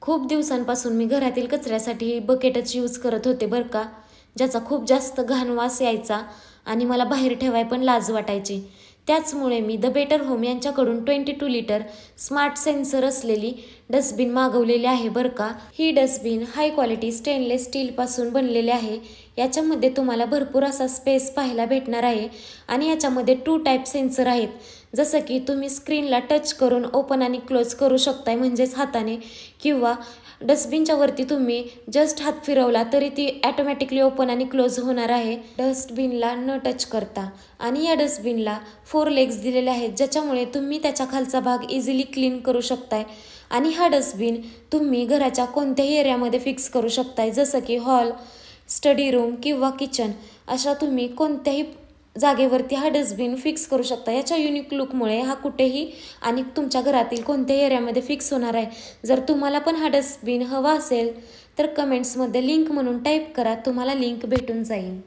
खूप दिवसांपासून मी घरातील कचऱ्यासाठी बकेटच यूज करत होते बरं का, ज्याचा खूप जास्त घाण वास यायचा आणि मला बाहेर ठेवाय पण लाज वाटायची। त्याचमुळे मी द बेटर होम यांच्याकडून 22 लिटर स्मार्ट सेन्सर असलेली डस्टबिन मागवलेली आहे बरं का। ही डस्टबिन हाय क्वालिटी स्टेनलेस स्टीलपासून बनलेली आहे। याच्यामध्ये तुम्हाला भरपूर असा स्पेस पाहायला भेटणार आहे आणि याच्यामध्ये 2 टाईप सेन्सर आहेत, जसं की तुम्ही स्क्रीनला टच करून ओपन आणि क्लोज करू शकताय म्हणजेच हाताने, किंवा डस्टबिनच्या वरती तुम्ही जस्ट हात फिरवला तरी ती ऑटोमॅटिकली ओपन आणि क्लोज होणार आहे डस्टबिनला न टच करता। आणि या डस्टबिनला 4 लेग्स दिलेले आहेत, ज्याच्यामुळे तुम्ही त्याच्या खालचा भाग इझिली क्लीन करू शकताय। आणि हा डस्टबिन तुम्ही घराच्या कोणत्याही एरियामध्ये फिक्स करू शकताय, जसं की हॉल, स्टडी रूम किंवा किचन, अशा तुम्ही कोणत्याही जागेवरती हा डस्टबिन फिक्स करू शकता। याच्या युनिक लुकमुळे हा कुठेही आणि तुमच्या घरातील कोणत्याही एरियामध्ये फिक्स होणार आहे। जर तुम्हाला पण हा डस्टबिन हवा असेल तर कमेंट्समध्ये लिंक म्हणून टाईप करा, तुम्हाला लिंक भेटून जाईल।